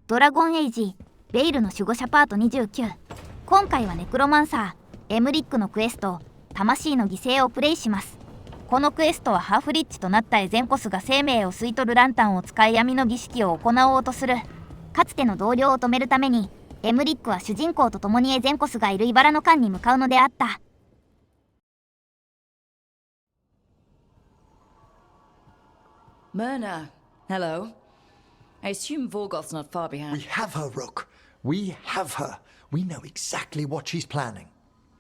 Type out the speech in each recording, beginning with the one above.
ドラゴンエイジベイルの守護者パート29。今回はネクロマンサーエムリックのクエスト魂の犠牲をプレイします。このクエストはハーフリッチとなったエゼンコスが生命を吸い取るランタンを使い闇の儀式を行おうとする。かつての同僚を止めるためにエムリックは主人公と共にエゼンコスがいる茨の間に向かうのであった。Myrna, hello. I assume Vorgoth's not far behind. We have her, Rook. We have her. We know exactly what she's planning.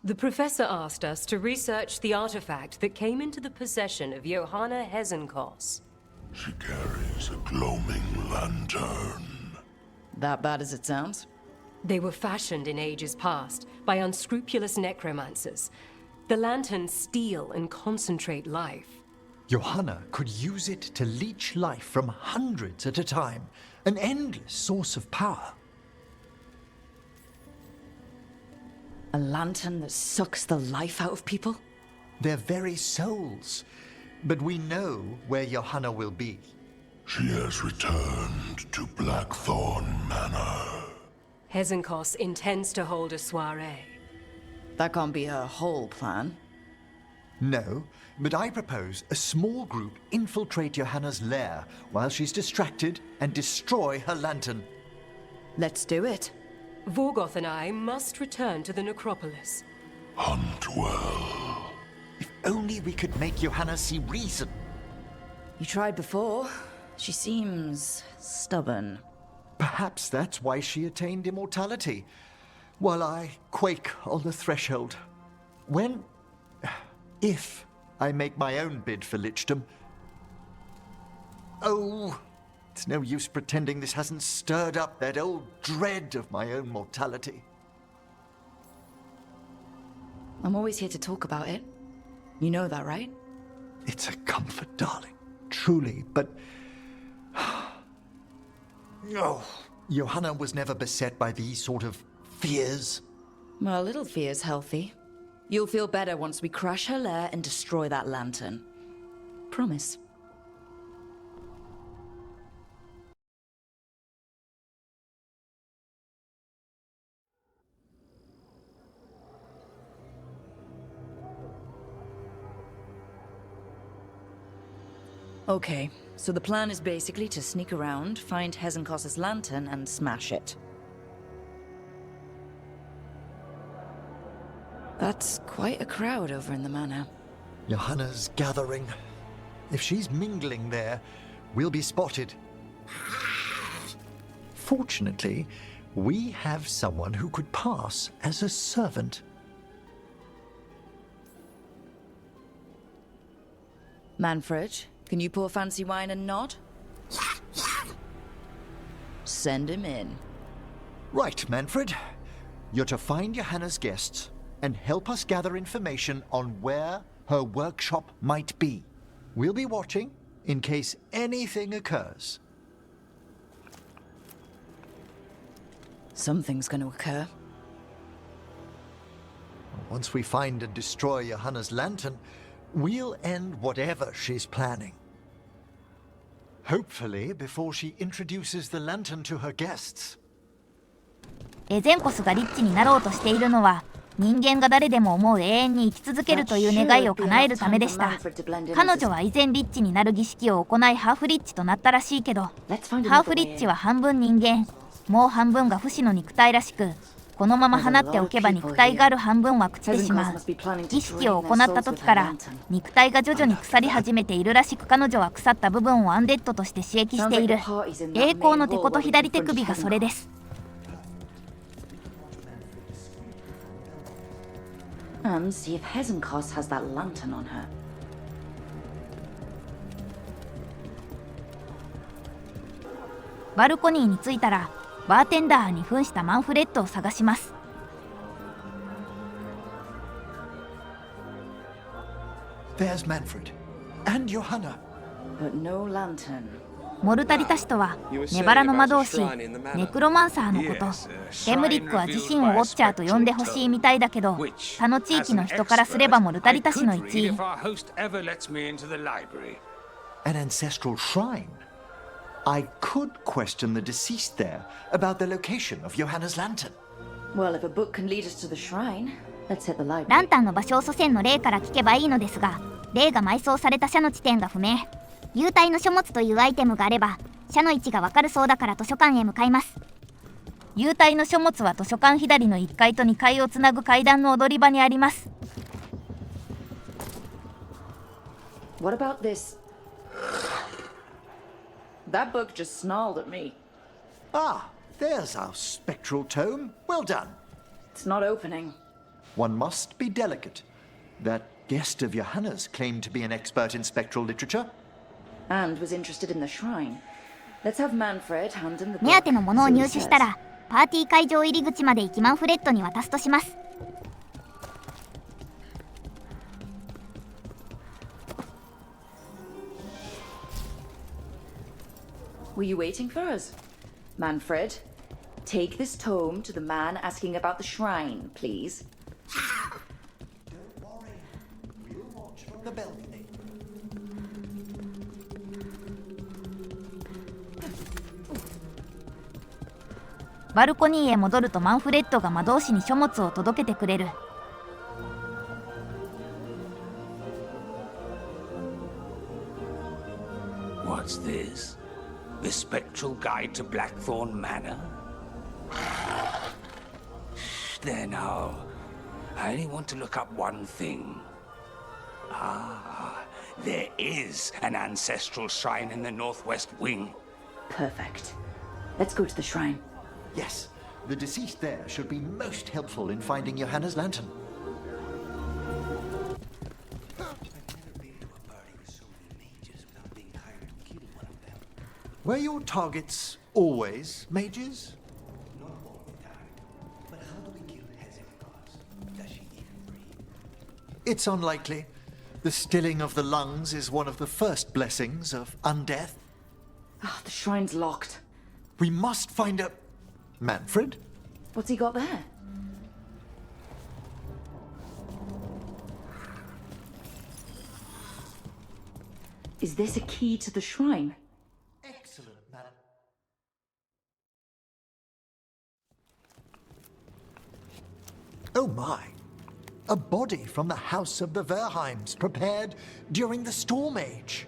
The professor asked us to research the artifact that came into the possession of Johanna Hezenkos. She carries a gloaming lantern. That bad as it sounds? They were fashioned in ages past by unscrupulous necromancers. The lanterns steal and concentrate life. Johanna could use it to leech life from hundreds at a time, an endless source of power. A lantern that sucks the life out of people? Their very souls. But we know where Johanna will be. She has returned to Blackthorn Manor. Hezenkos intends to hold a soiree. That can't be her whole plan. No, but I propose a small group infiltrate Johanna's lair while she's distracted and destroy her lantern. Let's do it. Vorgoth and I must return to the necropolis. Hunt well. If only we could make Johanna see reason. You tried before. She seems stubborn. Perhaps that's why she attained immortality, while I quake on the threshold. If I make my own bid for lichdom. Oh, it's no use pretending this hasn't stirred up that old dread of my own mortality. I'm always here to talk about it. You know that, right? It's a comfort, darling. Truly, but... Oh, Johanna was never beset by these sort of fears. Well, a little fear's healthy. You'll feel better once we crash her lair and destroy that lantern. Promise. Okay, so the plan is basically to sneak around, find Hezenkos' lantern, and smash it. That's quite a crowd over in the manor. Johanna's gathering. If she's mingling there, we'll be spotted. Fortunately, we have someone who could pass as a servant. Manfred, can you pour fancy wine and nod? Send him in. Right, Manfred. You're to find Johanna's guests and help us gather information on where her workshop might be. We'll be watching in case anything occurs. Something's going to occur. Once we find and destroy Johanna's lantern, we'll end whatever she's planning. Hopefully before she introduces the lantern to her guests. エゼンコスがリッチになろうとしているのは人間が誰でも思う永遠に生き続けるという願いを叶えるためでした。彼女は以前リッチになる儀式を行いハーフリッチとなったらしいけど、ハーフリッチは半分人間、もう半分が不死の肉体らしく、このまま放っておけば肉体がある半分は朽ちてしまう。儀式を行った時から肉体が徐々に腐り始めているらしく、彼女は腐った部分をアンデッドとして刺激している。栄光の手こと左手首がそれです。And see if Hezenkos has that lantern on her. バルコニーに着いたらバーテンダーに扮したマンフレッドを探します。There's Manfred and Johanna. But no lantern. モルタリタ氏とはネバラの魔導士ネクロマンサーのこと。エムリックは自身をウォッチャーと呼んでほしいみたいだけど、他の地域の人からすればモルタリタ氏の一員。An ancestral shrine. I could question the deceased there about the location of Johanna's lantern. Well, if a book can lead us to the shrine, let's hit the ラ library. ンタンの場所を祖先の霊から聞けばいいのですが、霊が埋葬された社の地点が不明。幽体の書物というアイテムがあれば社の位置がわかるそうだから図書館へ向かいます。幽体の書物は図書館左の1階と2階をつなぐ階段の踊り場にあります。 What about this? That book just snarled at me. Ah, there's our spectral tome. Well done. It's not opening. One must be delicate. That guest of Johanna's claimed to be an expert in spectral literature. And was interested in the shrine. Let's have Manfred hand in the 目 book. 当てのものを See 入 what 手 it した says. らパーティー会場入り口まで行きマンフレッドに渡すとします。 Were you waiting for us? Manfred, take this tome to the man asking about the shrine, please. Don't worry. We'll watch from the balcony. バルコニーへ戻るとマンフレッドが魔導士に書物を届けてくれる。 What's this? The spectral guide to Blackthorn Manor? There now. I only want to look up one thing. Ah, there is an ancestral shrine in the northwest wing. Perfect. Let's go to the shrine. Yes, the deceased there should be most helpful in finding Johanna's lantern. Were your targets always mages? Not all the time. But how do we kill Hezekiah? Does she even breathe? It's unlikely. The stilling of the lungs is one of the first blessings of undeath. Ah, the shrine's locked. We must find a... Manfred? What's he got there? Is this a key to the shrine? Excellent, madam. Oh my! A body from the house of the Verheims, prepared during the Storm Age.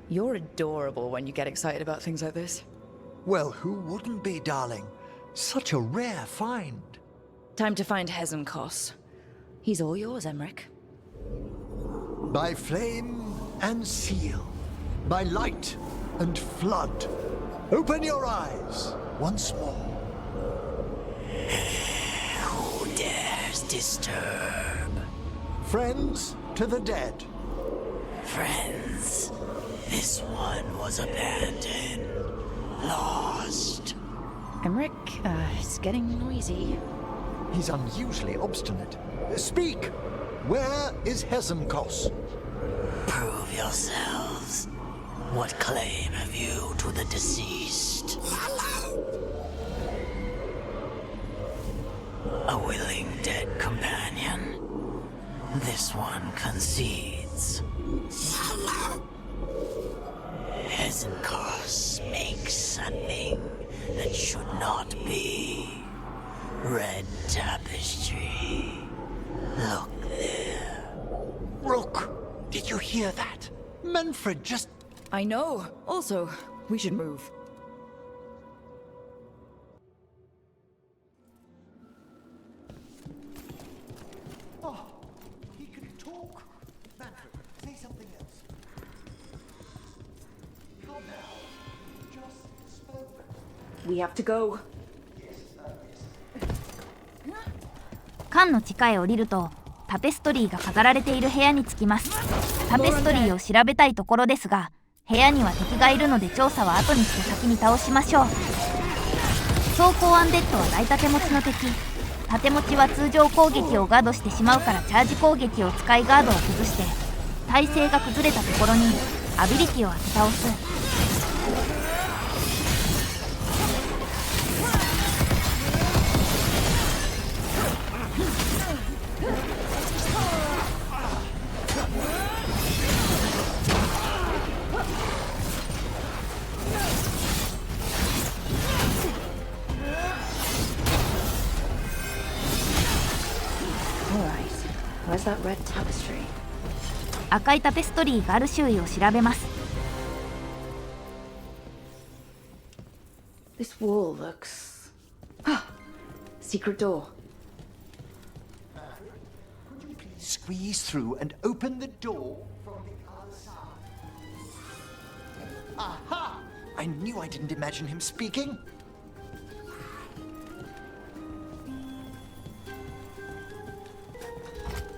You're adorable when you get excited about things like this. Well, who wouldn't be, darling? Such a rare find. Time to find Hezekiah. He's all yours, Emmerich. By flame and seal, by light and flood, open your eyes once more. Who dares disturb? Friends to the dead. Friends, this one was abandoned. Lost. Emmerich, it's getting noisy. He's unusually obstinate. Speak! Where is Hezekiah? Prove yourselves. What claim have you to the deceased? A willing dead companion. This one concedes. Hezekiah makes a thing that should not be. Red tapestry. Look there. Rook, did you hear that? Manfred just... I know. Also, we should move. Oh, he can talk. Manfred, say something else. Come now. Just spoke. We have to go. 缶の地下へ降りるとタペストリーが飾られている部屋に着きます。タペストリーを調べたいところですが、部屋には敵がいるので調査は後にして先に倒しましょう。装甲アンデッドは大盾持ちの敵。盾持ちは通常攻撃をガードしてしまうからチャージ攻撃を使いガードを崩して、体勢が崩れたところにアビリティを当て倒す。that red tapestry? 赤いタペストリーがある周囲を調べます。This wall looks... Ah! Secret door. Squeeze through and open the door from the other side. Aha! I knew I didn't imagine him speaking.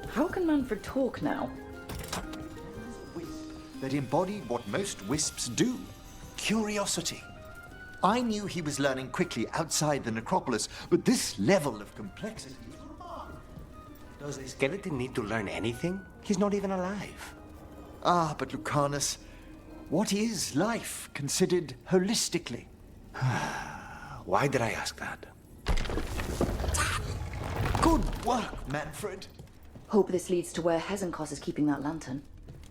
How can Manfred talk now? That embodied what most wisps do. Curiosity. I knew he was learning quickly outside the necropolis, but this level of complexity... Does the skeleton need to learn anything? He's not even alive. Ah, but Lucanus, what is life considered holistically? Why did I ask that? Good work, Manfred. Hope this leads to where Hezenkos is keeping that lantern.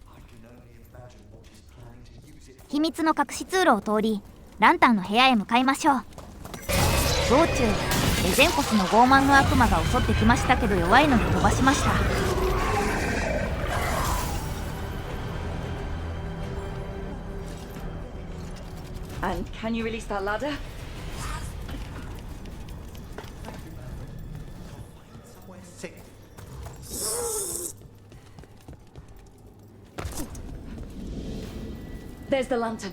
I can only imagine what he's planning to use it. 秘密の隠し通路を通り、ランタンの部屋へ向かいましょう。道中、エゼンコスの傲慢の悪魔が襲ってきましたけど弱いので飛ばしました。And can you release that ladder? Somewhere safe. There's the lantern.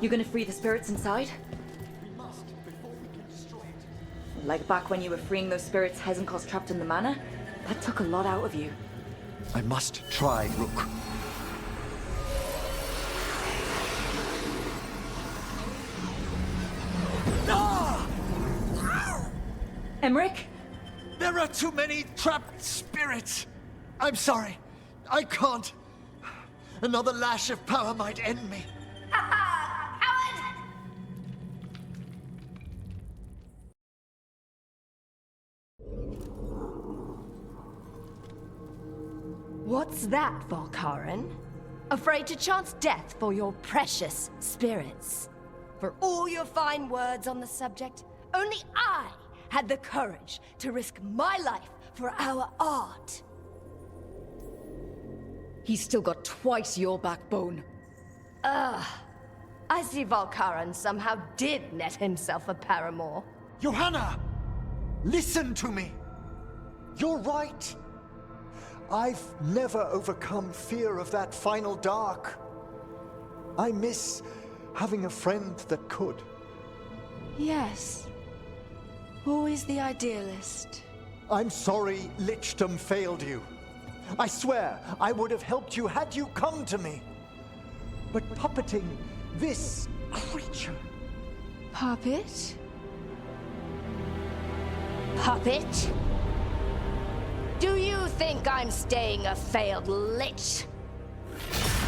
You gonna free the spirits inside? We must before we can destroy it. Like back when you were freeing those spirits Hezenkos trapped in the manor? That took a lot out of you. I must try, Rook. Emmerich? There are too many trapped spirits. I'm sorry. I can't. Another lash of power might end me. What's that, Valkaran? Afraid to chance death for your precious spirits? For all your fine words on the subject, only I had the courage to risk my life for our art. He's still got twice your backbone. I see Valkaran somehow did net himself a paramour. Johanna! Listen to me. You're right. I've never overcome fear of that final dark. I miss having a friend that could. Yes. Always the idealist. I'm sorry Lichdom failed you. I swear I would have helped you had you come to me. But puppeting this creature... Puppet? Puppet? Do you think I'm staying a failed lich?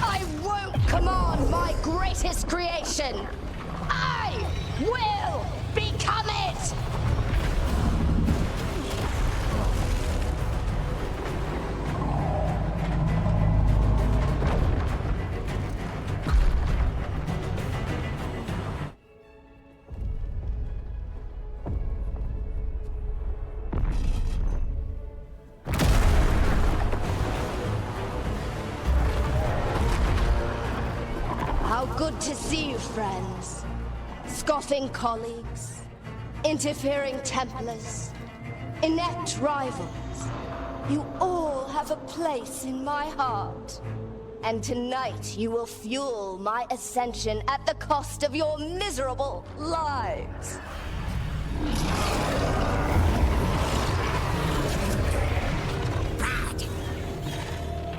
I won't command my greatest creation! I will become it! How good to see you, friends. Scoffing colleagues, interfering Templars, inept rivals. You all have a place in my heart. And tonight you will fuel my ascension at the cost of your miserable lives.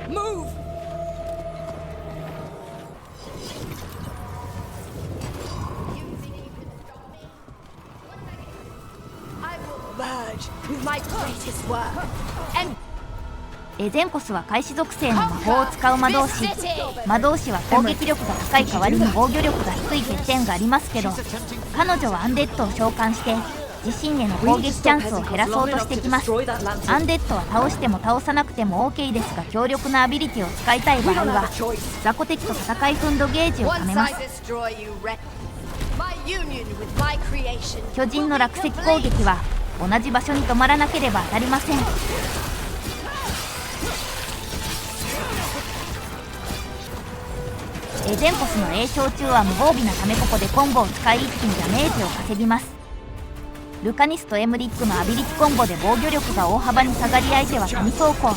Move! I will merge with my greatest work and エゼンコスは開始属性の魔法を使う魔導士。魔導士は攻撃力が高い代わりに防御力が低い欠点がありますけど、彼女はアンデッドを召喚して自身への攻撃チャンスを減らそうとしてきます。アンデッドは倒しても倒さなくても OK ですが、強力なアビリティを使いたい場合は雑魚敵と戦い奮闘ゲージを貯めます。巨人の落石攻撃は同じ場所に止まらなければ当たりません。エゼンコスの栄唱中は無防備なためここでコンボを使い一気にダメージを稼ぎます。ルカニスとエムリックのアビリティコンボで防御力が大幅に下がり相手は神走行。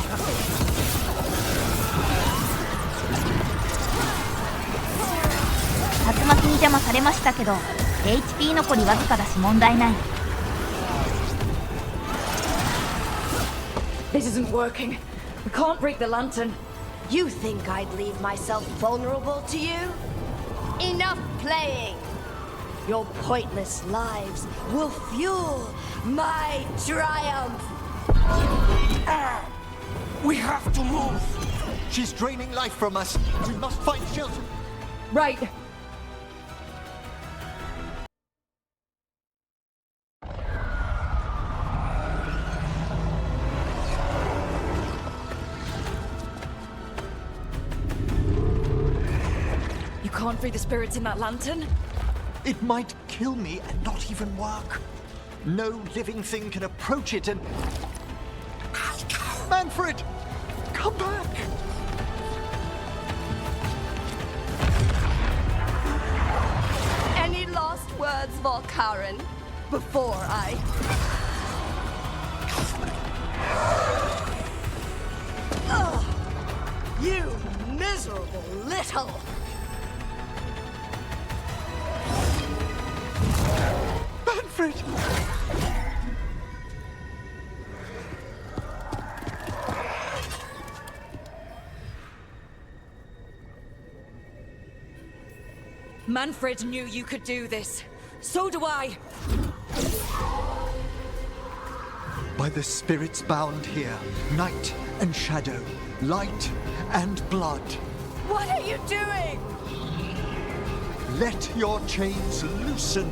竜巻に邪魔されましたけど HP 残りわずかだし問題ない。 This isn't working. We can't break the lantern. You think I'd leave myself vulnerable to you? Enough playing! Your pointless lives will fuel my triumph! We have to move! She's draining life from us. We must find shelter. Right. You can't free the spirits in that lantern? It might kill me and not even work. No living thing can approach it and... Manfred! Come back! Any last words, Volkaren, before I... Ugh, you miserable little... Manfred! Manfred knew you could do this. So do I. By the spirits bound here, night and shadow, light and blood. What are you doing? Let your chains loosen.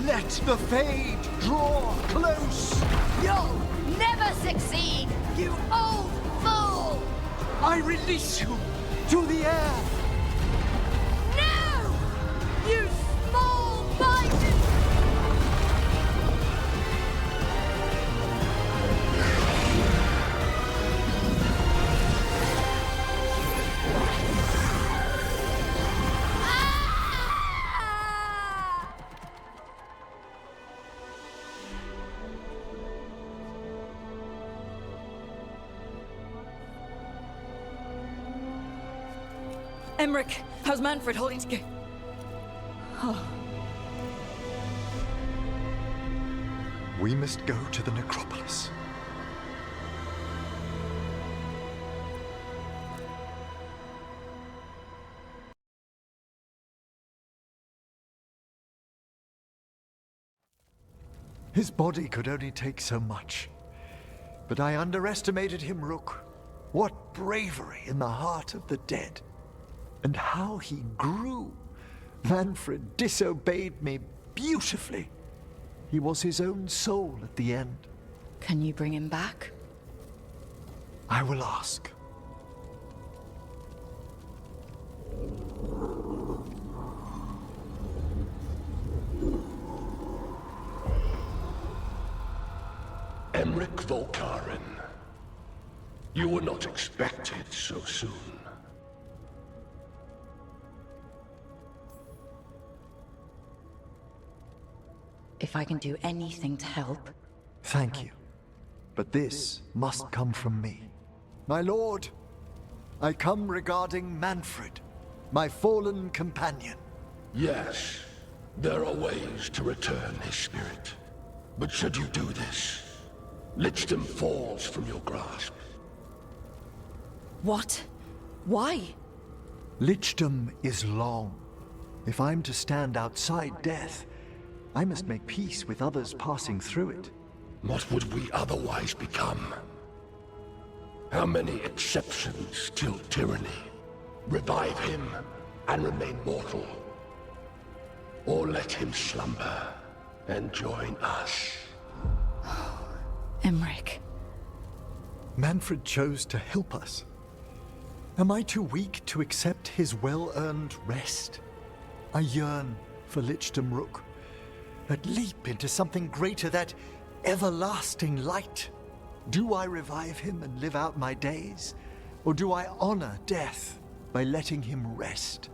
Let the fade draw close. You'll never succeed, you old fool! I release you to the air. No! You small-minded... Emmerich, how's Manfred holding together? We must go to the necropolis. His body could only take so much. But I underestimated him, Rook. What bravery in the heart of the dead. And how he grew. Manfred disobeyed me beautifully. He was his own soul at the end. Can you bring him back? I will ask. Emmerich Volkaren. You were not expected so soon. If I can do anything to help... Thank you. But this must come from me. My lord, I come regarding Manfred, my fallen companion. Yes, there are ways to return his spirit. But should you do this, Lichdom falls from your grasp. What? Why? Lichdom is long. If I'm to stand outside death, I must make peace with others passing through it. What would we otherwise become? How many exceptions till tyranny? Revive him and remain mortal. Or let him slumber and join us. Emmerich. Manfred chose to help us. Am I too weak to accept his well-earned rest? I yearn for Lichdom Rook. That leap into something greater, that everlasting light. Do I revive him and live out my days? Or do I honor death by letting him rest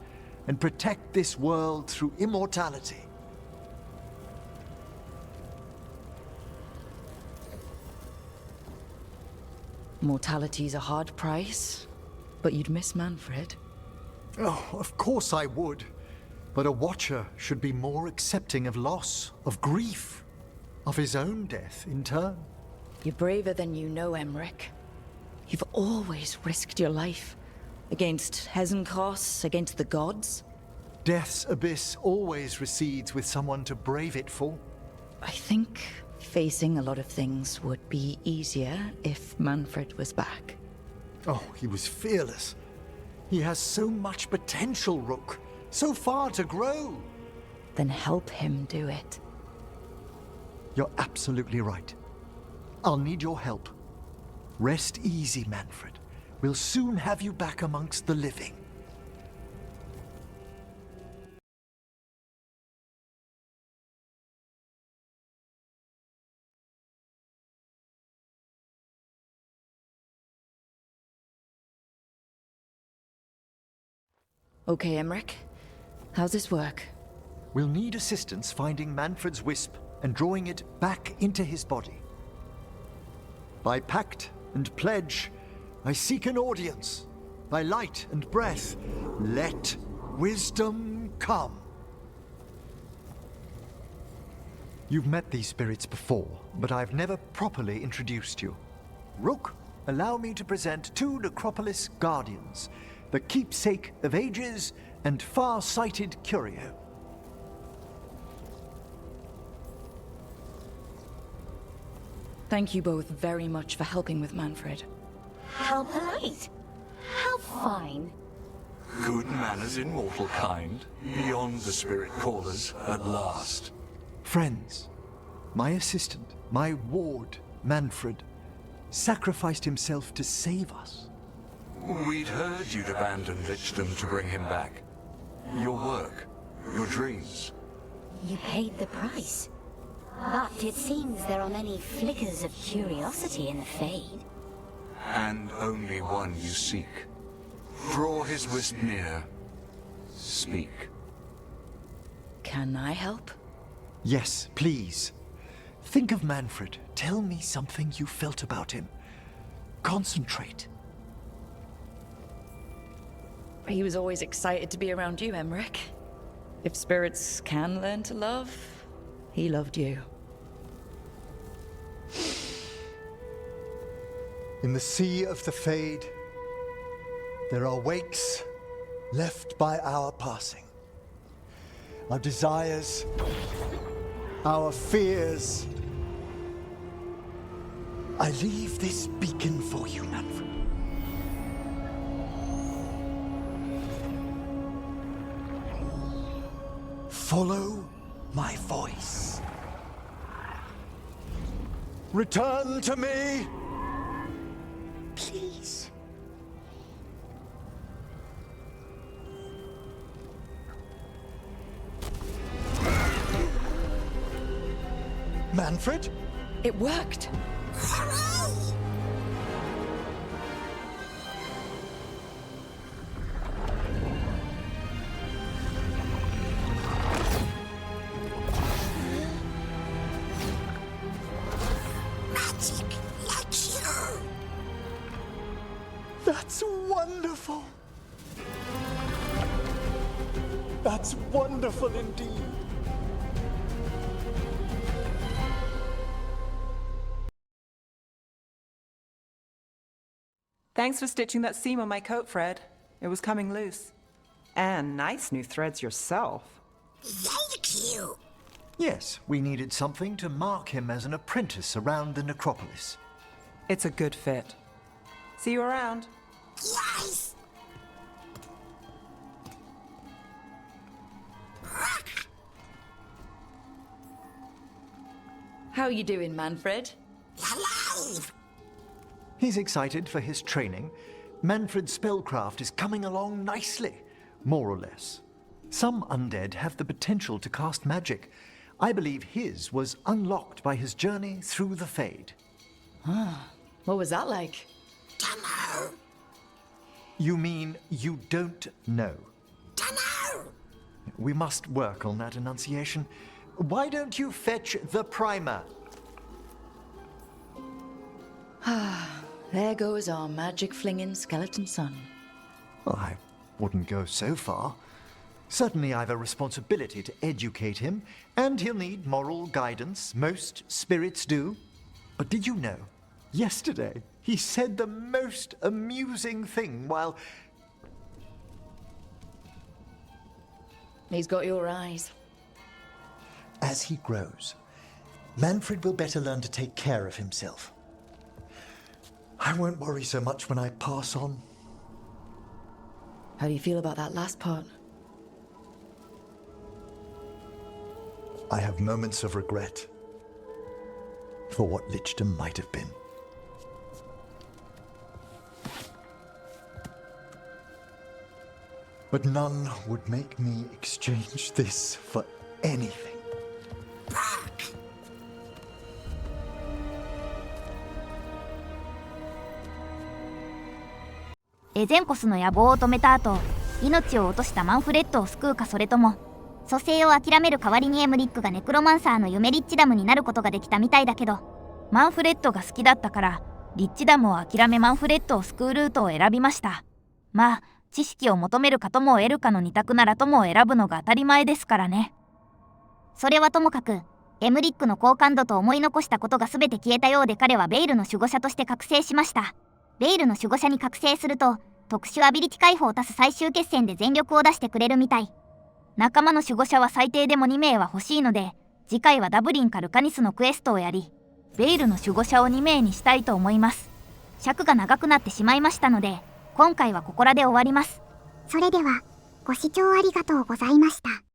and protect this world through immortality. Mortality's a hard price, but you'd miss Manfred. Oh, of course I would. But a Watcher should be more accepting of loss, of grief, of his own death in turn. You're braver than you know, Emmerich. You've always risked your life. Against Hesenkos, against the gods. Death's abyss always recedes with someone to brave it for. I think facing a lot of things would be easier if Manfred was back. Oh, he was fearless. He has so much potential, Rook. So far to grow. Then help him do it. You're absolutely right. I'll need your help. Rest easy, Manfred. We'll soon have you back amongst the living. Okay, Emmerich. How's this work? We'll need assistance finding Manfred's wisp and drawing it back into his body. By pact and pledge, I seek an audience. By light and breath, let wisdom come. You've met these spirits before, but I've never properly introduced you. Rook, allow me to present two Necropolis Guardians, the keepsake of ages and far-sighted curio. Thank you both very much for helping with Manfred. How polite. How fine. Good manners in mortal kind, beyond the spirit callers at last. Friends, my assistant, my ward, Manfred, sacrificed himself to save us. We'd heard you'd abandoned Lichdom to bring him back. Your work, your dreams. You paid the price. But it seems there are many flickers of curiosity in the Fade. And only one you seek. Draw his wisp near. Speak. Can I help? Yes, please. Think of Manfred. Tell me something you felt about him. Concentrate. He was always excited to be around you, Emmerich. If spirits can learn to love, he loved you. In the sea of the Fade, there are wakes left by our passing. Our desires, our fears. I leave this beacon for you, Manfred. Follow my voice. Return to me, please. Manfred? It worked! That's wonderful. That's wonderful indeed. Thanks for stitching that seam on my coat, Fred. It was coming loose. And nice new threads yourself. Thank you. Yes, we needed something to mark him as an apprentice around the Necropolis. It's a good fit. See you around. Yes. How you doing, Manfred? Alive. He's excited for his training. Manfred's spellcraft is coming along nicely, more or less. Some undead have the potential to cast magic. I believe his was unlocked by his journey through the Fade. What was that like? Dunno. You mean you don't know? Dunno. We must work on that enunciation. Why don't you fetch the primer? There goes our magic-flinging skeleton son. Well, I wouldn't go so far. Certainly I've a responsibility to educate him, and he'll need moral guidance. Most spirits do. But did you know, yesterday he said the most amusing thing while... He's got your eyes. As he grows, Manfred will better learn to take care of himself. I won't worry so much when I pass on. How do you feel about that last part? I have moments of regret for what Lichdom might have been. But none would make me exchange this for anything. エゼンコスの野望を止めた後、命を落としたマンフレッドを救うか、それとも蘇生を諦める代わりにエムリックがネクロマンサーの夢リッチダムになることができたみたいだけど、マンフレッドが好きだったからリッチダムを諦めマンフレッドを救うルートを選びました。まあ知識を求めるかとも得るかの二択ならとも選ぶのが当たり前ですからね。それはともかくエムリックの好感度と思い残したことが全て消えたようで、彼はベイルの守護者として覚醒しました。ベイルの守護者に覚醒すると特殊アビリティ解放を足す最終決戦で全力を出してくれるみたい。仲間の守護者は最低でも2名は欲しいので、次回はダブリンかルカニスのクエストをやり、ベイルの守護者を2名にしたいと思います。尺が長くなってしまいましたので、今回はここらで終わります。それではご視聴ありがとうございました。